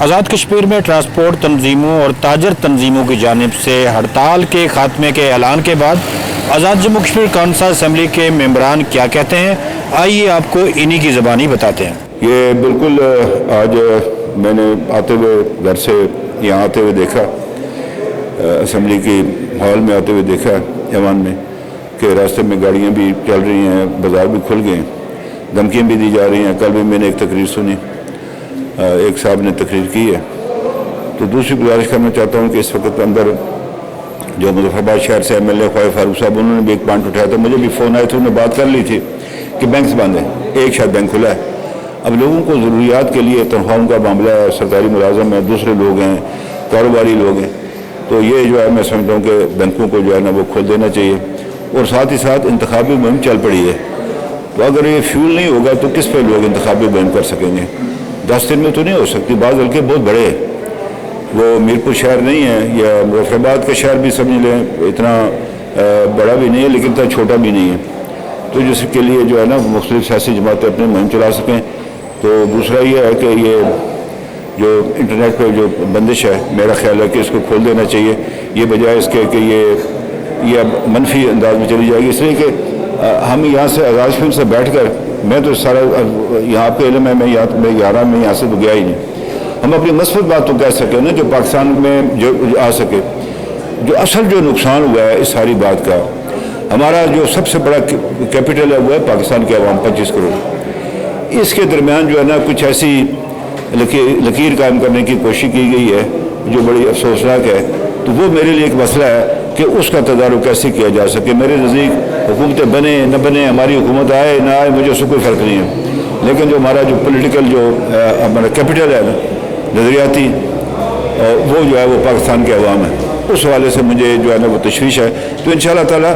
آزاد کشمیر میں ٹرانسپورٹ تنظیموں اور تاجر تنظیموں کی جانب سے ہڑتال کے خاتمے کے اعلان کے بعد آزاد جموں کشمیر کونسل اسمبلی کے ممبران کیا کہتے ہیں، آئیے آپ کو انہی کی زبانی بتاتے ہیں۔ یہ بالکل آج میں نے آتے ہوئے گھر سے یہاں آتے ہوئے دیکھا، اسمبلی کی ہال میں آتے ہوئے دیکھا ایوان میں کہ راستے میں گاڑیاں بھی چل رہی ہیں، بازار بھی کھل گئے ہیں، دھمکیاں بھی دی جا رہی ہیں۔ کل بھی میں نے ایک تقریر سنی، ایک صاحب نے تقریر کی ہے۔ تو دوسری گزارش کرنا چاہتا ہوں کہ اس وقت اندر جو مظفر آباد شہر سے ایم ایل اے خواجہ فاروق صاحب، انہوں نے بھی ایک پوائنٹ اٹھایا تھا، مجھے بھی فون آئے تھے، انہوں نے بات کر لی تھی کہ بینکس بند ہیں، ایک شاید بینک کھلا ہے۔ اب لوگوں کو ضروریات کے لیے تنخواہوں کا معاملہ ہے، سرکاری ملازم ہیں، دوسرے لوگ ہیں، کاروباری لوگ ہیں، تو یہ جو ہے میں سمجھتا ہوں کہ بینکوں کو جو ہے نا وہ کھول دینا چاہیے۔ اور ساتھ ہی ساتھ انتخابی مہم چل پڑی ہے، تو اگر یہ فیول نہیں ہوگا تو کس پہ لوگ انتخابی مہم کر سکیں گے؟ 10 دن میں تو نہیں ہو سکتی۔ بعض حلقے بہت بڑے ہیں، وہ میرپور شہر نہیں ہے یا مظفر آباد کا شہر بھی سمجھ لیں، اتنا بڑا بھی نہیں ہے لیکن اتنا چھوٹا بھی نہیں ہے، تو جس کے لیے جو ہے نا مختلف سیاسی جماعتیں اپنے مہم چلا سکیں۔ تو دوسرا یہ ہے کہ یہ جو انٹرنیٹ پہ جو بندش ہے، میرا خیال ہے کہ اس کو کھول دینا چاہیے، یہ بجائے اس کے کہ یہ اب منفی انداز میں چلی جائے گی، اس لیے کہ ہم یہاں سے آزاد کشمیر سے بیٹھ کر، میں تو سارا یہاں پہ علم ہے، میں یہاں سے تو گیا ہی نہیں، ہم اپنی مثبت بات تو کہہ سکیں نا جو پاکستان میں جو آ سکے۔ جو اصل جو نقصان ہوا ہے اس ساری بات کا، ہمارا جو سب سے بڑا کیپٹل ہے وہ ہے پاکستان کے عوام، 25 کروڑ۔ اس کے درمیان جو ہے نا کچھ ایسی لکیر قائم کرنے کی کوشش کی گئی ہے جو بڑی افسوسناک ہے، تو وہ میرے لیے ایک مسئلہ ہے کہ اس کا تدارک کیسے کیا جا سکے۔ میرے نزدیک حکومتیں بنے نہ بنے، ہماری حکومت آئے نہ آئے، مجھے اس سے کوئی فرق نہیں ہے، لیکن جو ہمارا جو پولیٹیکل جو ہمارا کیپٹل ہے نا نظریاتی، وہ جو ہے وہ پاکستان کے عوام ہے، اس حوالے سے مجھے جو ہے نا وہ تشویش ہے۔ تو انشاءاللہ تعالیٰ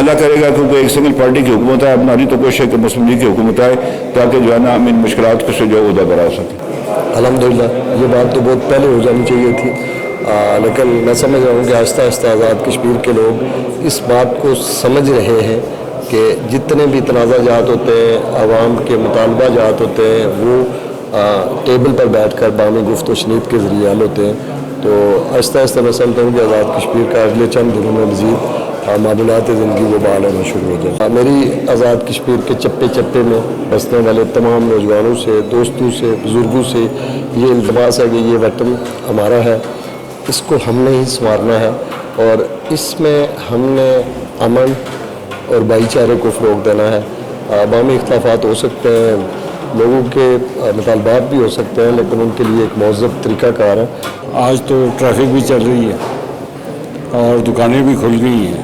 اللہ کرے گا کیونکہ ایک سنگل پارٹی کی حکومت ہے، ہماری تو کوشش ہے کہ مسلم لیگ کی حکومت آئے تاکہ جو ہے نا ہم ان مشکلات کو سے جو عہدہ برا سکیں۔ الحمدللہ یہ بات تو بہت پہلے ہو جانی چاہیے تھی، لیکن میں سمجھ رہا ہوں کہ آہستہ آہستہ آزاد کشمیر کے لوگ اس بات کو سمجھ رہے ہیں کہ جتنے بھی تنازع جات ہوتے ہیں، عوام کے مطالبہ جات ہوتے ہیں، وہ ٹیبل پر بیٹھ کر باہمی گفت و شنید کے ذریعے حل ہوتے ہیں۔ تو آہستہ آہستہ میں سمجھتا ہوں کہ آزاد کشمیر کا اگلے چند دنوں میں مزید معاملات زندگی وہ بحال ہونا شروع ہو جائے۔ میری آزاد کشمیر کے چپے چپے میں بسنے والے تمام نوجوانوں سے، دوستوں سے، بزرگوں سے یہ التماس ہے کہ یہ وطن ہمارا ہے، اس کو ہم نے ہی سنوارنا ہے، اور اس میں ہم نے امن اور بھائی چارے کو فروغ دینا ہے۔ عوامی اختلافات ہو سکتے ہیں، لوگوں کے مطالبات بھی ہو سکتے ہیں، لیکن ان کے لیے ایک مہذب طریقہ کار ہے۔ آج تو ٹریفک بھی چل رہی ہے اور دکانیں بھی کھل گئی ہیں،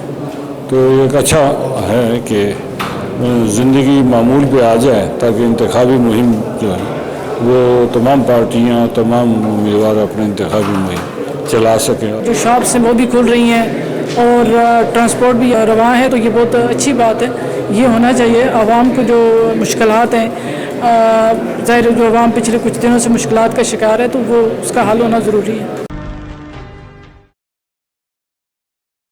تو ایک اچھا ہے کہ زندگی معمول پہ آ جائے تاکہ انتخابی مہم جو ہے وہ تمام پارٹیاں، تمام امیدوار اپنے انتخابی مہم چلا سکیں۔ جو شاپس ہیں وہ بھی کھل رہی ہیں اور ٹرانسپورٹ بھی رواں ہے، تو یہ بہت اچھی بات ہے، یہ ہونا چاہیے۔ عوام کو جو مشکلات ہیں، ظاہر جو عوام پچھلے کچھ دنوں سے مشکلات کا شکار ہے، تو وہ اس کا حل ہونا ضروری ہے۔